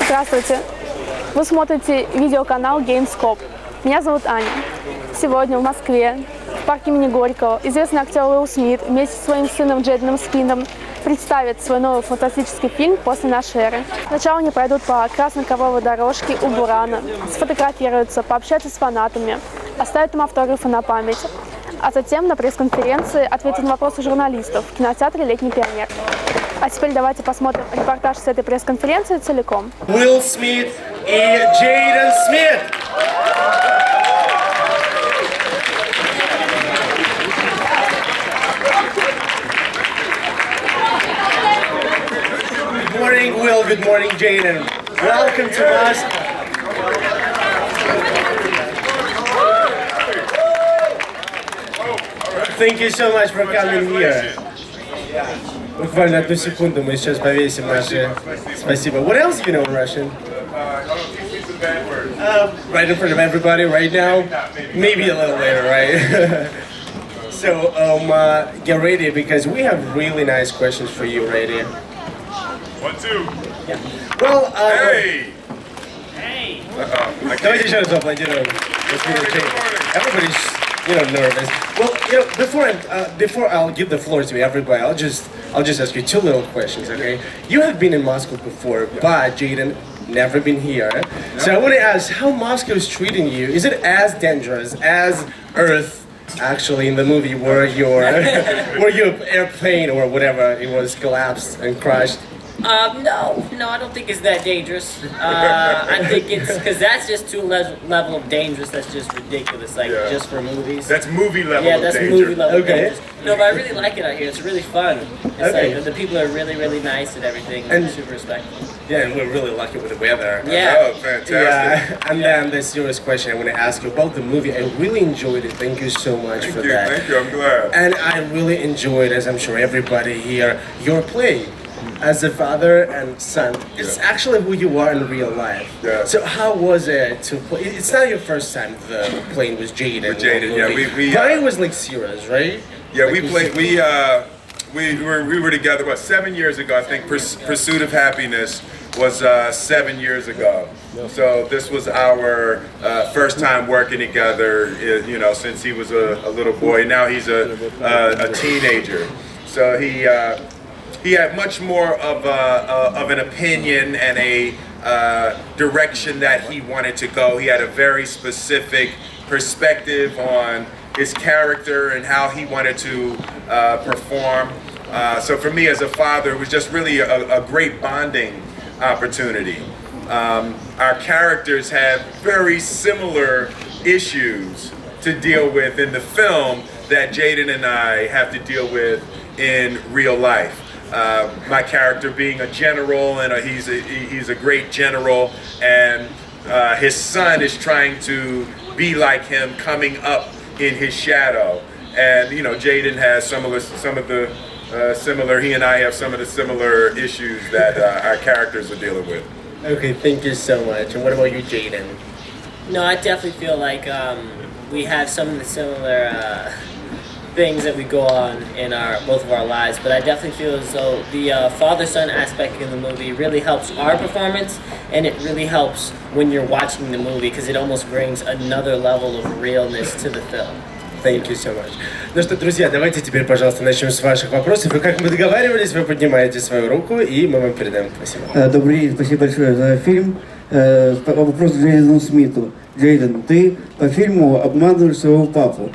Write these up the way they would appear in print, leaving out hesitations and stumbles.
Здравствуйте! Вы смотрите видеоканал GameScope. Меня зовут Аня. Сегодня в Москве, в парке имени Горького, известный актер Уилл Смит вместе со своим сыном Джейденом Смитом представит свой новый фантастический фильм «После, нашей эры». Сначала они пройдут по красной ковровой дорожке у Бурана, сфотографируются, пообщаются с фанатами, оставят им автографы на память. А затем на пресс-конференции ответят на вопросы журналистов в кинотеатре «Летний Пионер». А теперь давайте посмотрим репортаж с этой пресс-конференции целиком. Уилл Смит и Джэйден Смит. Good morning, Will. Good morning, Jaden. Welcome to Moscow. Thank you so much for coming here. Буквально одну секунду, мы сейчас повесим наши спасибо. What else do you know in Russian? Right in front of everybody right now? Maybe a little later, right? So, get ready because we have really nice questions for you right here. 1, 2. Yeah. Well, Hey! Hey! Давайте еще раз аплодируем. Everybody's, nervous. Well, before I'll give the floor to everybody, I'll just ask you two little questions, okay? You have been in Moscow before, but Jaden never been here. So I want to ask how Moscow is treating you. Is it as dangerous as Earth, actually, in the movie where your airplane or whatever it was collapsed and crashed? No, I don't think it's that dangerous. I think it's because that's just too level of dangerous. That's just ridiculous, just for movies. That's movie level. Yeah, of that's danger. movie level. Okay. Dangerous. No, but I really like it out here. It's really fun. It's Okay. the people are really, really nice and everything. And- super respectful. Yeah, and we're really lucky with the weather. Yeah. Oh, fantastic. Yeah, and then the serious question I want to ask you about the movie. I really enjoyed it. Thank you so much for that. Thank you, I'm glad. And I really enjoyed, as I'm sure everybody here, your play. As a father and son, it's actually who you are in real life. Yeah. So how was it to play? It's not your first time playing with Jaden. With Jaden, yeah, we but it was like serious, right? Yeah, like we played. We were together about 7 years ago. I think Pursuit of Happiness was 7 years ago. So this was our first time working together. Since he was a little boy. Now he's a teenager. So he had much more of an opinion and a direction that he wanted to go. He had a very specific perspective on his character and how he wanted to perform. So for me as a father, it was just really a great bonding opportunity. Our characters had very similar issues to deal with in the film that Jaden and I have to deal with in real life. My character being a general, and he's a great general, and his son is trying to be like him, coming up in his shadow. And you know, Jaden has some of the similar. He and I have some of the similar issues that our characters are dealing with. Okay, thank you so much. And what about you, Jaden? No, I definitely feel like we have some of the similar things that we go on in both of our lives, but I definitely feel as though the father-son aspect in the movie really helps our performance, and it really helps when you're watching the movie because it almost brings another level of realness to the film. Thank you so much. Ну что, друзья, давайте теперь, пожалуйста, начнем с ваших вопросов. И как мы договаривались, вы поднимаете свою руку, и мы вам передаем. Спасибо. Добрый день, спасибо большое за фильм. Вопрос к Джейдену Смиту. Джейден, ты по фильму обманываешь своего папу.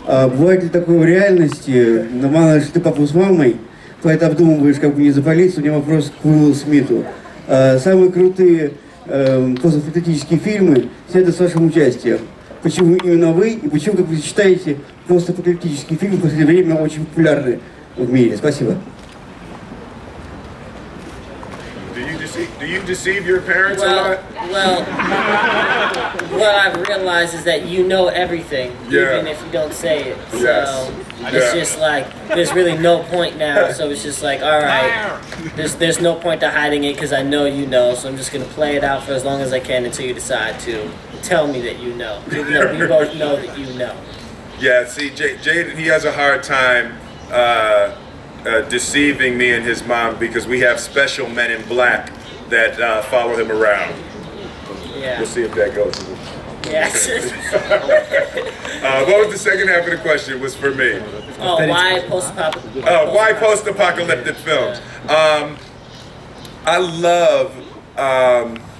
Бывает ли такое в реальности? Обманываешь ты папу с мамой, поэтому обдумываешь, как бы не запалиться. У меня вопрос к Уиллу Смиту. Самые крутые постапокалиптические фильмы сняты с вашим участием. Почему именно вы, и почему, как вы считаете, постапокалиптические фильмы в последнее время очень популярны в мире? Спасибо. Do you deceive your parents a lot? Well, what I've realized is that you know everything, even if you don't say it. So it's just like, there's really no point now, so it's just like, all right, there's no point to hiding it because I know you know, so I'm just going to play it out for as long as I can until you decide to tell me that you know. Even though we both know that you know. Yeah, see, Jaden, he has a hard time deceiving me and his mom because we have special men in black that follow him around. Yeah. We'll see if that goes. Yes. What was the second half of the question? It was for me. Oh, why post-apocalyptic? Why post-apocalyptic films? I love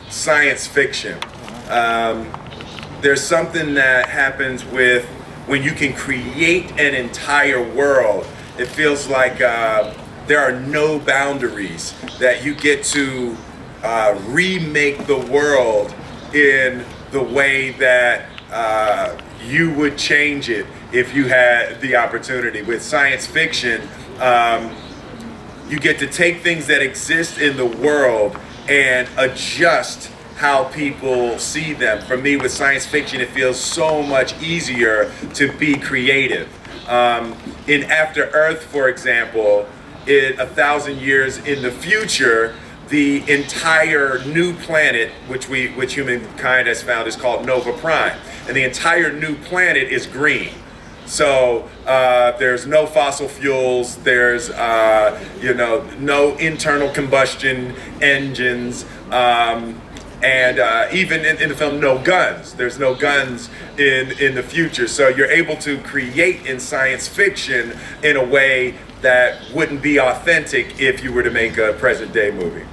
science fiction. There's something that happens when you can create an entire world. It feels like there are no boundaries, that you get to remake the world in the way that you would change it if you had the opportunity. With science fiction, you get to take things that exist in the world and adjust how people see them. For me, with science fiction, it feels so much easier to be creative. In After Earth, for example, in 1,000 years in the future, the entire new planet, which humankind has found, is called Nova Prime, and the entire new planet is green. So there's no fossil fuels. There's no internal combustion engines. And even in the film, no guns. There's no guns in the future. So you're able to create in science fiction in a way that wouldn't be authentic if you were to make a present day movie.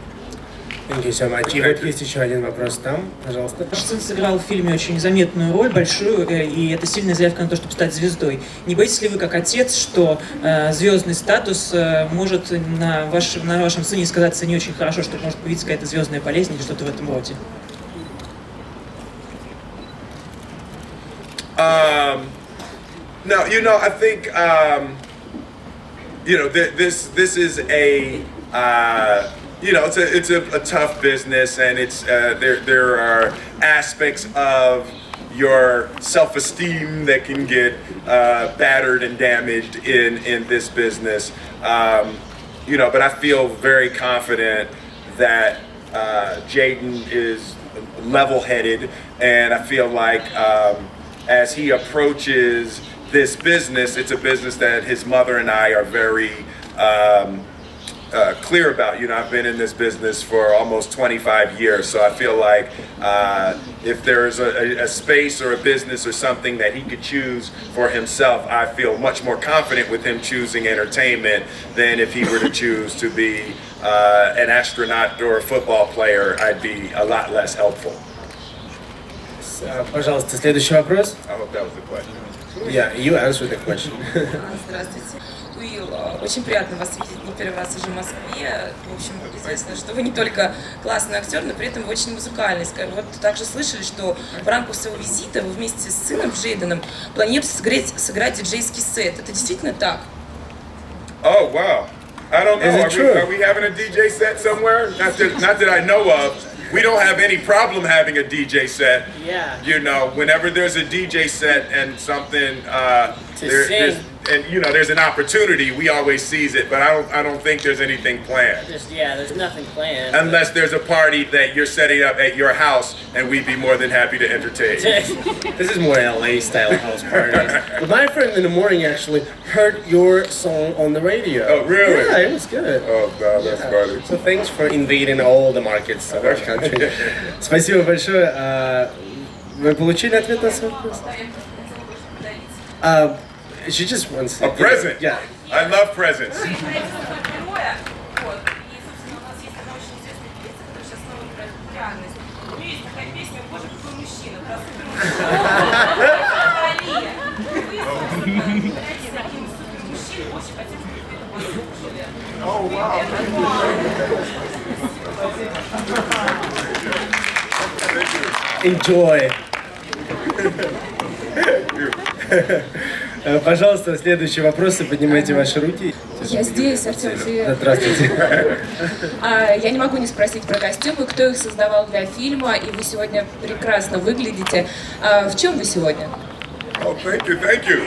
Thank you so much. И вот есть еще один вопрос там, пожалуйста. Ваш сын сыграл в фильме очень заметную роль, большую, и это сильная заявка на то, чтобы стать звездой. Не боитесь ли вы, как отец, что звездный статус может на вашем сыне сказаться не очень хорошо, что может появиться какая-то звездная болезнь или что-то в этом роде? No, I think this is a it's a tough business, and it's there are aspects of your self-esteem that can get battered and damaged in this business. But I feel very confident that Jaden is level-headed, and I feel like as he approaches this business, it's a business that his mother and I are very clear about. I've been in this business for almost 25 years, so I feel like if there's a space or a business or something that he could choose for himself, I feel much more confident with him choosing entertainment than if he were to choose to be an astronaut or a football player. I'd be a lot less helpful. Пожалуйста, следующий вопрос. I hope that was the question. Yeah, you answered the question. Здравствуйте. У Уилл. Очень приятно вас видеть не первый раз уже в Москве. В общем, известно, что вы не только классный актер, но при этом вы очень музыкальный. Вот также слышали, что в рамках своего визита вы вместе с сыном Джейденом планируете сыграть диджейский сет. Это действительно так? Oh, wow. I don't know. Is it true? Are we having a DJ set somewhere? Not that I know of. We don't have any problem having a DJ set. Yeah. You know, whenever there's a DJ set and something, sing. and you know, there's an opportunity, we always seize it. But I don't think there's anything planned. There's nothing planned. Unless there's a party that you're setting up at your house, and we'd be more than happy to entertain. This is more LA style house parties. But my friend in the morning actually heard your song on the radio. Oh, really? Yeah, it was good. Oh, God, that's funny. So thanks for invading all the markets of our country. Спасибо большое. Вы получили ответ на свой вопрос? She just wants A present. Yeah. I love presents. Oh, wow. Enjoy. Пожалуйста, следующие вопросы, поднимайте ваши руки. Я здесь, Артем, привет. Здравствуйте. Я не могу не спросить про костюмы, кто их создавал для фильма, и вы сегодня прекрасно выглядите. В чем вы сегодня? Oh, thank you, thank you.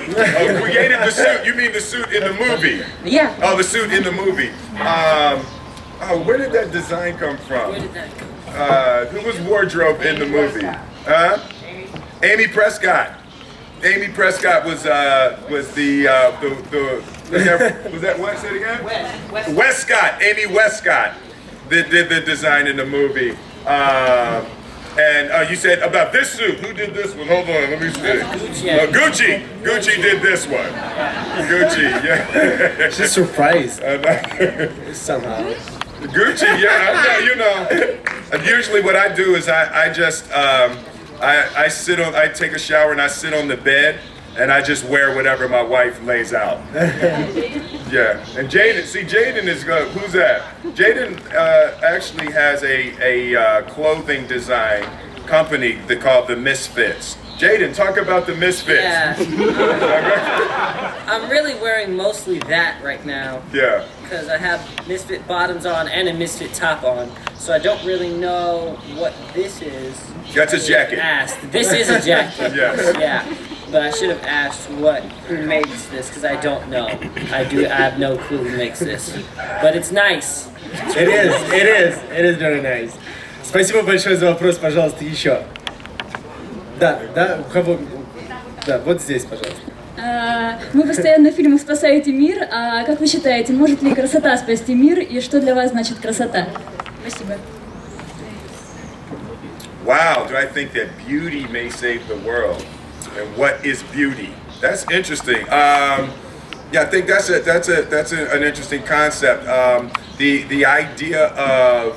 Created the suit. You mean the suit in the movie? Yeah. Oh, the suit in the movie. Where did that design come from? Where did that come from? Who was wardrobe in the movie? Huh? Amy Prescott. Amy Prescott was the was that what? Say it again. Westcott. Amy Westcott did the design in the movie. And you said about this suit. Who did this one? Hold on, let me see. Gucci. Gucci did this one. Gucci, yeah. She's surprised. Somehow. Gucci, yeah. You know. Usually, what I do is I just I take a shower and I sit on the bed and I just wear whatever my wife lays out. Yeah. And Jaden is good. Who's that? Jaden actually has a clothing design company called the Misfits. Jaden, talk about the Misfits. Yeah. I'm really wearing mostly that right now. Yeah. Because I have Misfit bottoms on and a Misfit top on. So I don't really know what this is. That's a jacket. This is a jacket. Yes. Yeah. But I should have asked who makes this, because I don't know. I have no clue who makes this. But it's nice. It is very nice. Спасибо большое за вопрос, пожалуйста, еще. Да, у кого? Да, вот здесь, пожалуйста. Вы постоянно в фильмах спасаете мир, а как вы считаете, может ли красота спасти мир, и что для вас значит красота? Спасибо. Wow, do I think that beauty may save the world? And what is beauty? That's interesting. Yeah, I think that's an interesting concept. The idea of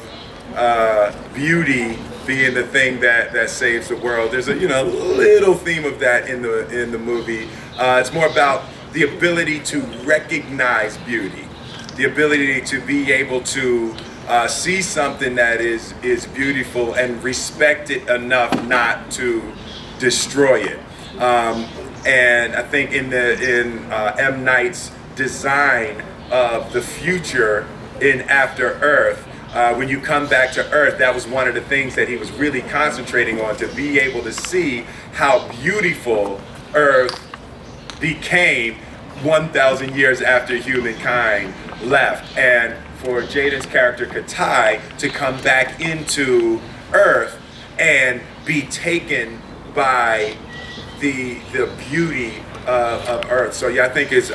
beauty being the thing that saves the world. There's a little theme of that in the movie. It's more about the ability to recognize beauty, the ability to be able to see something that is beautiful and respect it enough not to destroy it. And I think in M. Night's design of the future in After Earth, when you come back to Earth, that was one of the things that he was really concentrating on, to be able to see how beautiful Earth became 1,000 years after humankind left. And for Jaden's character Katai to come back into Earth and be taken by the beauty of Earth. So yeah, I think it's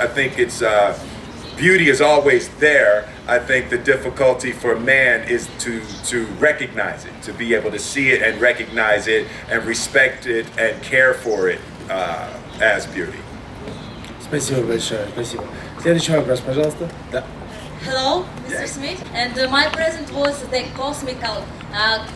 beauty is always there. I think the difficulty for man is to recognize it, to be able to see it and recognize it and respect it and care for it as beauty. Спасибо большое, спасибо. Следующий вопрос, пожалуйста. Да. Hello, Mr. Smith, and my present was the cosmical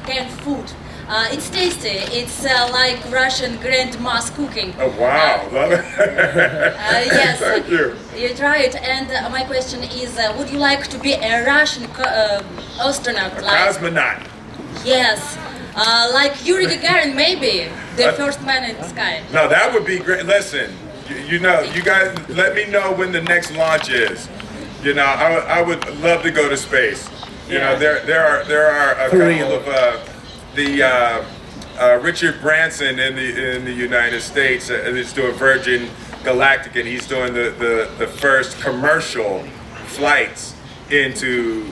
canned food. It's tasty. It's like Russian grandma's cooking. Oh wow, love it. Yes. Thank you. You try it. And my question is, would you like to be a Russian astronaut? Cosmonaut. Yes. Like Yuri Gagarin, maybe the first man in the sky. No, that would be great. Listen, you know, you guys, let me know when the next launch is. You know, I would love to go to space. You know, there are a couple of Richard Branson in the United States is doing Virgin Galactic, and he's doing the first commercial flights into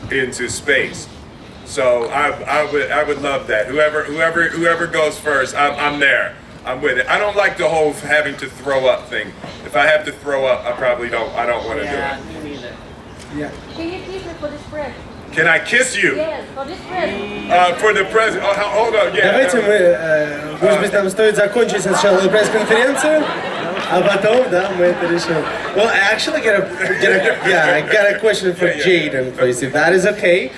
space. So I would love that. Whoever goes first, I'm there. I'm with it. I don't like the whole having to throw up thing. If I have to throw up, I don't want to do it. Yeah, me neither. Yeah. Can you kiss me for this press? Can I kiss you? Yes, for this press. For the president? Oh, hold on, yeah. Давайте мы, может быть, нам стоит закончить сначала пресс-конференцию, а потом, да, мы это решим. Well, I actually I got a question for Jaden, please, if that is okay.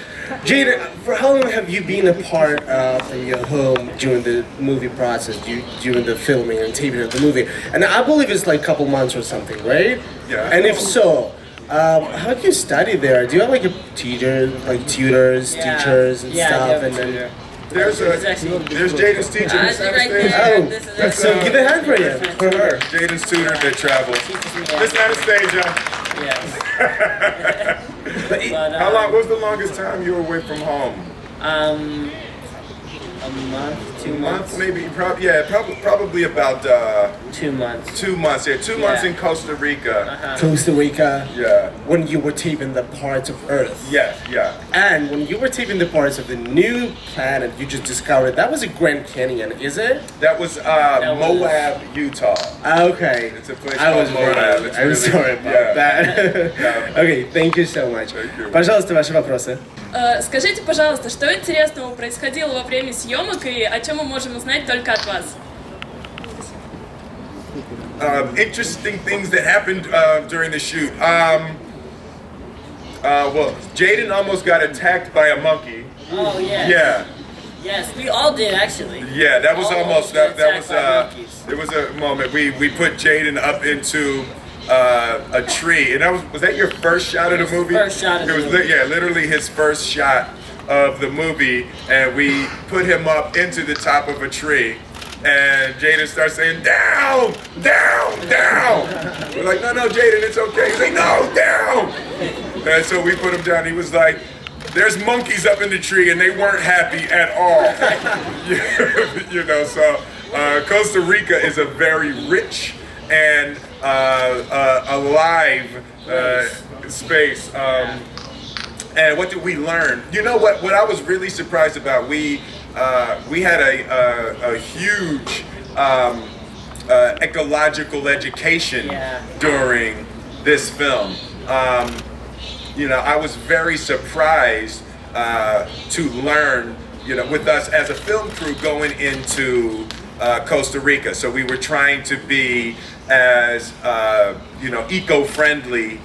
Jaden, for how long have you been apart from your home during the movie process, during the filming and taping of the movie? And I believe it's like a couple months or something, right? Yeah. And if so, how do you study there? Do you have like a teacher, like tutors, teachers and stuff? And then there's Jaden's teacher. oh, so give a hand for him, for her. Jaden's tutor that travels. Miss Anastasia. Yes. But how long? What was the longest time you were away from home? A month, 2 months. Maybe, probably about 2 months. 2 months. Yeah, 2 months in Costa Rica. Costa Rica. Yeah. When you were taping the parts of Earth. Yeah. And when you were taping the parts of the new planet you just discovered, that was a Grand Canyon, is it? That was Moab, Utah. Okay. It's a place I was called Moab. wrong. I'm sorry about that. Okay, thank you so much. Thank you. Пожалуйста, ваши вопросы. Скажите, пожалуйста, что интересного происходило во время съемок и о чем мы можем узнать только от вас? Interesting things that happened during the shoot. Well, Jaden almost got attacked by a monkey. Oh yeah. Yeah. Yes, we all did actually. Yeah, that was almost got that was attacked by monkeys. it was a moment we put Jaden up into a tree, and was that your first shot of the movie? First shot of the movie. Yeah, literally his first shot of the movie, and we put him up into the top of a tree, and Jaden starts saying, down, down, down. We're like, no, Jaden, it's okay. He's like, no, down. And so we put him down. He was like, there's monkeys up in the tree, and they weren't happy at all. You know, so Costa Rica is a very rich and alive space. And what did we learn? You know what I was really surprised about? We had a huge ecological education during this film. You know, I was very surprised to learn, you know, with us as a film crew going into Costa Rica. So we were trying to be as, you know, eco-friendly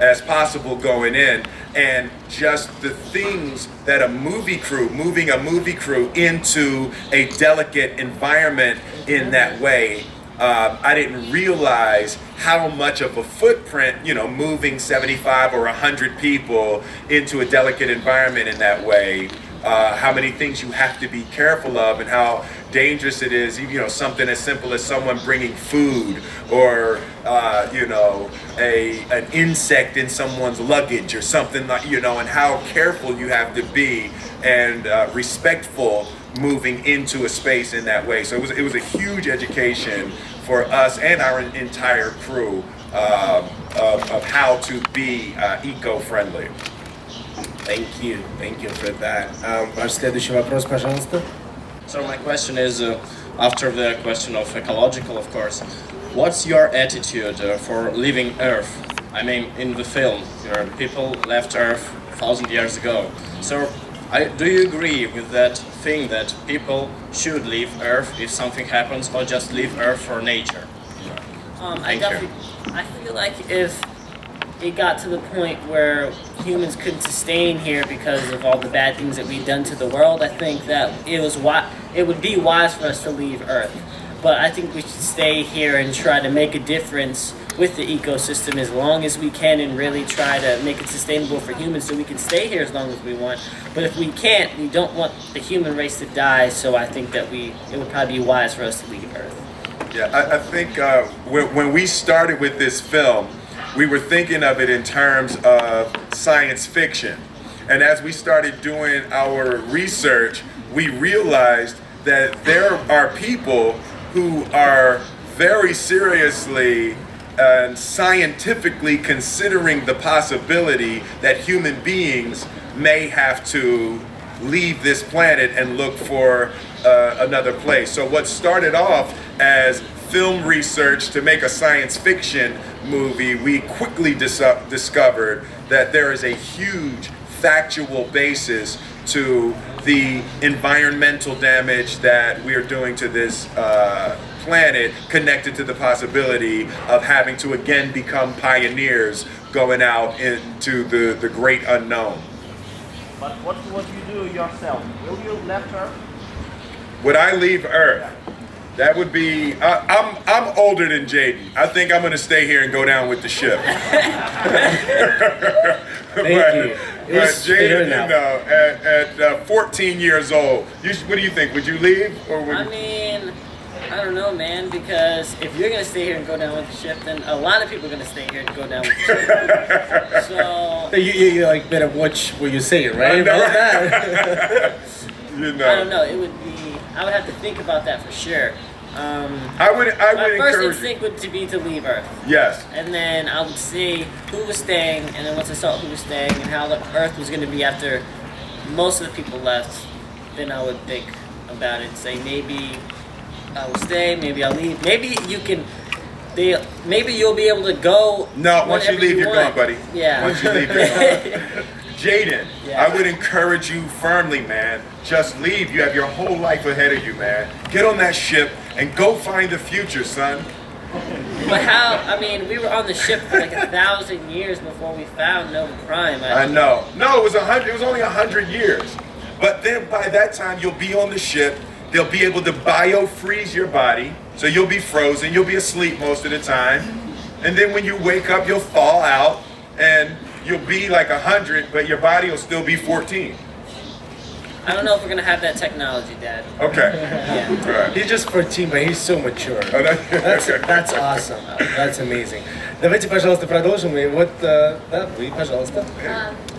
as possible going in, and just the things that moving a movie crew into a delicate environment in that way, I didn't realize how much of a footprint, you know, moving 75 or 100 people into a delicate environment in that way, how many things you have to be careful of, and how dangerous it is, you know, something as simple as someone bringing food, or you know, an insect in someone's luggage or something, like, you know, and how careful you have to be and respectful moving into a space in that way. So it was a huge education for us and our entire crew of how to be eco-friendly. Thank you for that. Ваш следующий вопрос, пожалуйста. So my question is, after the question of ecological, of course, what's your attitude for leaving Earth? I mean, in the film, people left Earth 1,000 years ago. So, do you agree with that thing that people should leave Earth if something happens, or just leave Earth for nature? I feel like if it got to the point where humans couldn't sustain here because of all the bad things that we've done to the world, I think that it would be wise for us to leave Earth. But I think we should stay here and try to make a difference with the ecosystem as long as we can and really try to make it sustainable for humans so we can stay here as long as we want. But if we can't, we don't want the human race to die, so I think that it would probably be wise for us to leave Earth. Yeah, I think when we started with this film, we were thinking of it in terms of science fiction. And as we started doing our research, we realized that there are people who are very seriously and scientifically considering the possibility that human beings may have to leave this planet and look for another place. So what started off as film research to make a science fiction movie, we quickly discovered that there is a huge factual basis to the environmental damage that we are doing to this planet, connected to the possibility of having to again become pioneers going out into the great unknown. But what would you do yourself? Will you leave Earth? Would I leave Earth? That would be, I'm older than Jaden. I think I'm gonna stay here and go down with the ship. But Jaden, you know, at 14 years old, what do you think? Would you leave or would I mean, I don't know, man, because if you're gonna stay here and go down with the ship, then a lot of people are gonna stay here and go down with the ship. So you like better watch what you say, right? About that. You know. I don't know. It would be. I would have to think about that for sure. I would my first encourage. instinct would be to leave Earth. Yes. And then I would see who was staying, and then once I saw who was staying and how the Earth was going to be after most of the people left, then I would think about it and say maybe I will stay, maybe I'll leave. Maybe you can. Maybe you'll be able to go. No, once you leave, you're gone, buddy. Yeah. Once you leave, you're gone. Jaden, Yeah. I would encourage you firmly, man. Just leave. You have your whole life ahead of you, man. Get on that ship and go find the future, son. But how? I mean, we were on the ship for like 1,000 years before we found no crime. I know. No, it was 100. It was only 100 years. But then by that time, you'll be on the ship. They'll be able to bio-freeze your body, so you'll be frozen. You'll be asleep most of the time, and then when you wake up, you'll thaw out, and you'll be like 100, but your body will still be 14. I don't know if we're gonna have that technology, Dad. Okay. Yeah. All right. He's just 14, but he's so mature. Oh, That's awesome. That's amazing. Давайте, пожалуйста, продолжим. И вот, да, вы, пожалуйста.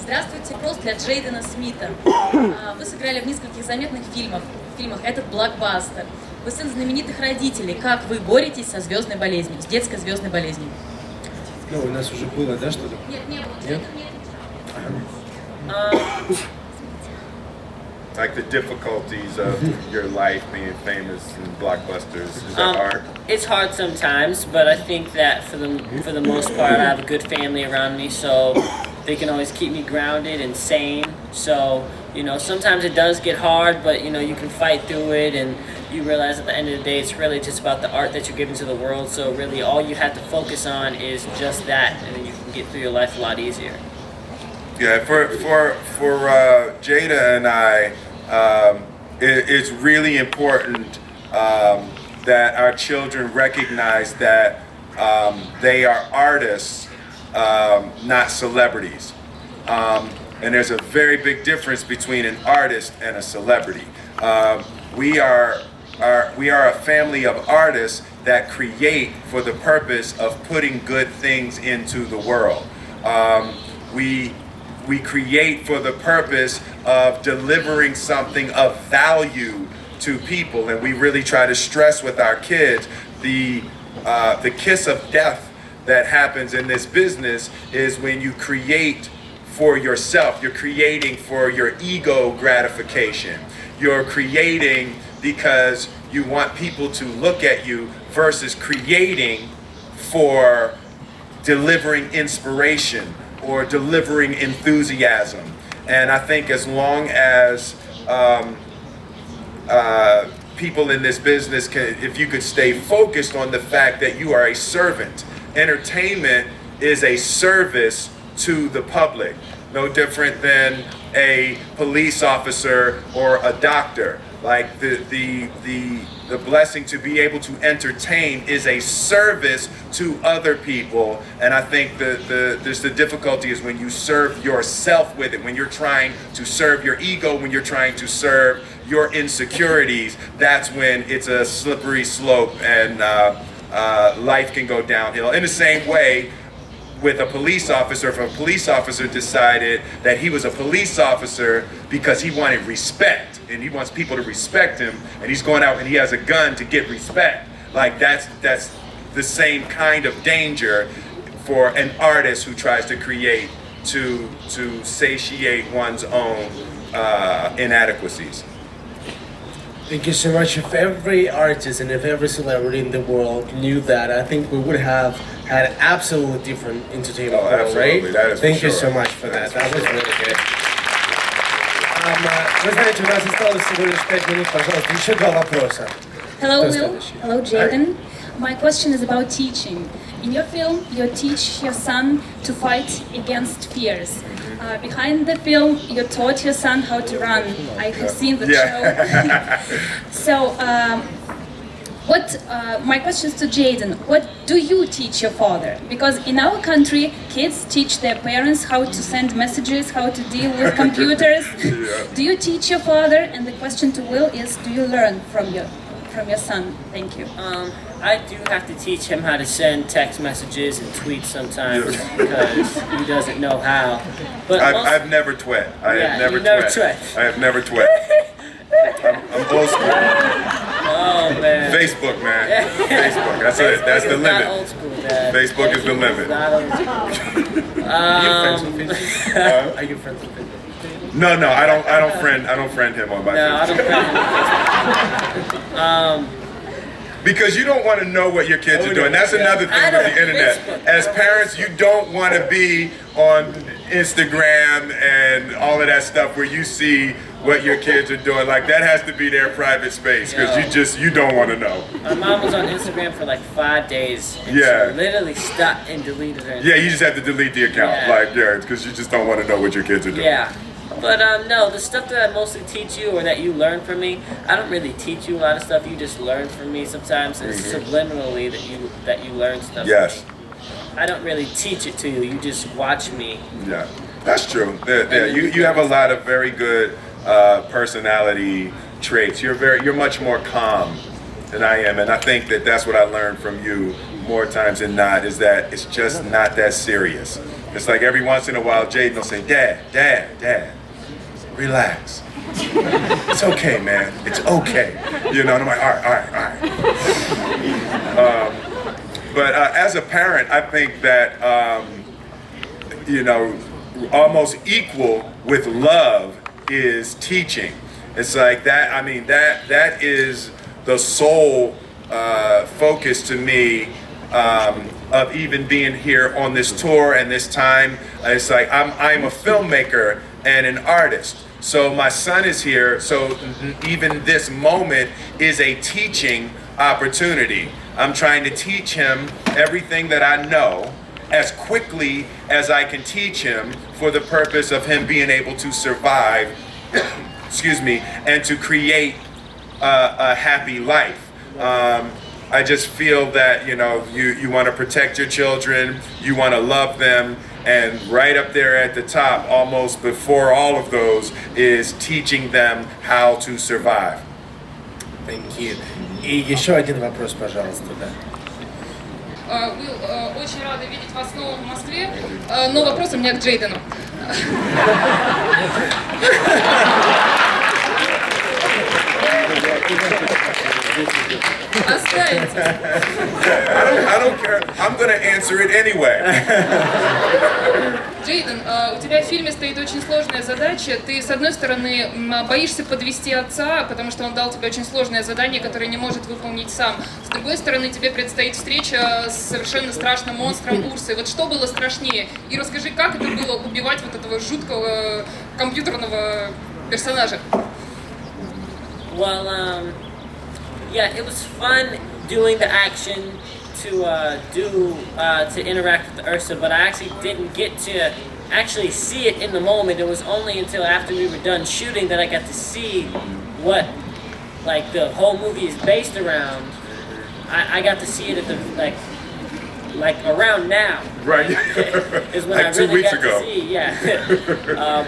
Здравствуйте, вопрос для Джейдена Смита. Вы сыграли в нескольких заметных фильмах. Этот блокбастер. Вы сын знаменитых родителей. Как вы боретесь со звездной болезнью, с детской звездной болезнью? Ну, у нас уже было, да, что-то? Нет, не было. Нет? Like the difficulties of your life being famous in blockbusters. Is that hard? It's hard sometimes, but I think that for the most part, I have a good family around me, so they can always keep me grounded and sane. So, you know, sometimes it does get hard, but you know, you can fight through it, and you realize at the end of the day, it's really just about the art that you're giving to the world. So really, all you have to focus on is just that, and then you can get through your life a lot easier. Yeah, for Jada and I, it's really important that our children recognize that they are artists, not celebrities. And there's a very big difference between an artist and a celebrity. We are a family of artists that create for the purpose of putting good things into the world. We create for the purpose of delivering something of value to people, and we really try to stress with our kids the kiss of death that happens in this business is when you create for yourself. You're creating for your ego gratification. You're creating because you want people to look at you versus creating for delivering inspiration or delivering enthusiasm. And I think as long as people in this business if you could stay focused on the fact that you are a servant. Entertainment is a service to the public, no different than a police officer or a doctor. Like the blessing to be able to entertain is a service to other people, and I think the difficulty is when you serve yourself with it, when you're trying to serve your ego, when you're trying to serve your insecurities. That's when it's a slippery slope, and life can go downhill. In the same way, with a police officer, if a police officer decided that he was a police officer because he wanted respect and he wants people to respect him, and he's going out and he has a gun to get respect, like that's the same kind of danger for an artist who tries to create to satiate one's own inadequacies. Thank you so much. If every artist and if every celebrity in the world knew that, I think we would have had absolutely different entertainment world, right? That is Thank you sure. so much for that. That was really good. Вы знаете, у нас осталось всего лишь 5 минут, пожалуйста, еще 2 вопроса. Hello, Will. Hello, Jaden. My question is about teaching. In your film, you teach your son to fight against fears. Behind the film, you taught your son how to run. I have seen the show. So, my question is to Jaden. What do you teach your father? Because in our country, kids teach their parents how to send messages, how to deal with computers. Do you teach your father? And the question to Will is, do you learn from your son? Thank you. I do have to teach him how to send text messages and tweets sometimes because he doesn't know how. But I've never twit. I have never twit. I'm old school. Oh man. Facebook, man. Facebook. That's it. That's the limit. Old school, Dad. Facebook is the limit. Are you friends with him? No, I don't friend him on my No, I Facebook. don't friend him. Because you don't want to know what your kids are doing. That's another thing with the internet. As parents, you don't want to be on Instagram and all of that stuff where you see what your kids are doing. Like, that has to be their private space because you don't want to know. My mom was on Instagram for like 5 days. And she literally stopped and deleted her. Yeah, you just have to delete the account. Because you just don't want to know what your kids are doing. Yeah. But no, the stuff that I mostly teach you or that you learn from me, I don't really teach you a lot of stuff. You just learn from me sometimes. It's subliminally that you learn stuff. Yes. I don't really teach it to you. You just watch me. Yeah, that's true. You have a lot of very good personality traits. You're much more calm than I am, and I think that's what I learned from you more times than not, is that it's just not that serious. It's like every once in a while, Jaden will say, Dad, relax. It's okay, man. It's okay. You know, and I'm like, all right. But as a parent, I think that, almost equal with love is teaching. It's like that, I mean, that is the sole focus to me of even being here on this tour and this time. It's like I'm a filmmaker and an artist. So my son is here, so even this moment is a teaching opportunity. I'm trying to teach him everything that I know as quickly as I can teach him for the purpose of him being able to survive, and to create a happy life. I just feel that, you want to protect your children, you want to love them, and right up there at the top, almost before all of those, is teaching them how to survive. Thank you. И еще один вопрос, пожалуйста, да. Уилл, очень рада видеть вас снова в Москве, но вопрос у меня к Джейдену. Оставите. I don't care. I'm gonna answer it anyway. Джейден, у тебя в фильме стоит очень сложная задача. Ты, с одной стороны, боишься подвести отца, потому что он дал тебе очень сложное задание, которое не может выполнить сам. С другой стороны, тебе предстоит встреча с совершенно страшным монстром Урсой. Вот что было страшнее? И расскажи, как это было убивать вот этого жуткого компьютерного персонажа? Well, yeah, it was fun doing the action to interact with the Ursa, but I actually didn't get to actually see it in the moment. It was only until after we were done shooting that I got to see what like the whole movie is based around. I got to see it at the like around now. Right. Is when like I 2 really weeks got ago. to see,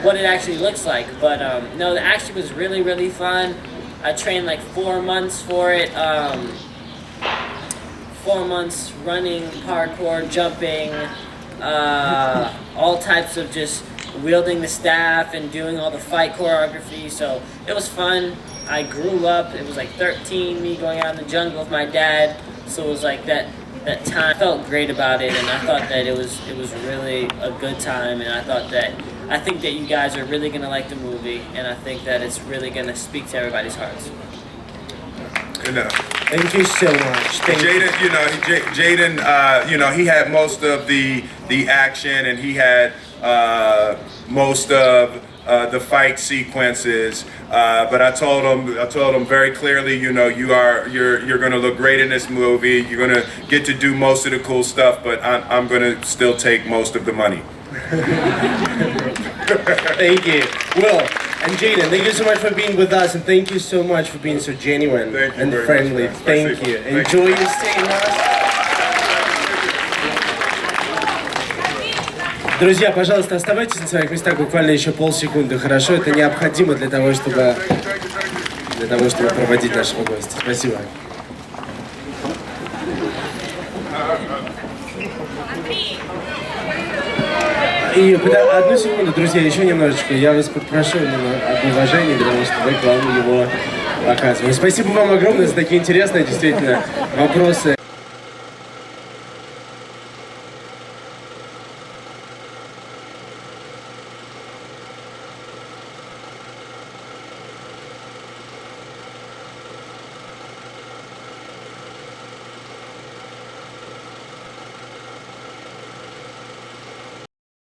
what it actually looks like. But no, the action was really, really fun. I trained like 4 months for it. 4 months running, parkour, jumping, all types of just wielding the staff and doing all the fight choreography. So it was fun. I grew up. It was like 13, me going out in the jungle with my dad. So it was like that time. I felt great about it, and I thought that it was really a good time. And I think that you guys are really gonna like the movie, and I think that it's really gonna speak to everybody's hearts. Thank you so much. Jaden, Jaden, he had most of the action, and he had most of the fight sequences. But I told him very clearly, you're gonna look great in this movie. You're gonna get to do most of the cool stuff, but I'm gonna still take most of the money. Thank you, Will and Jaden. Thank you so much for being with us, and thank you so much for being so genuine and friendly. Thank you. Enjoy your stay with us. Друзья, пожалуйста, оставайтесь на своих местах буквально еще полсекунды, хорошо? Это необходимо для того, чтобы проводить нашего гостя. Спасибо. И одну секунду, друзья, еще немножечко. Я вас попрошу об уважении, потому что вы к вам его показывали. Спасибо вам огромное за такие интересные, действительно, вопросы.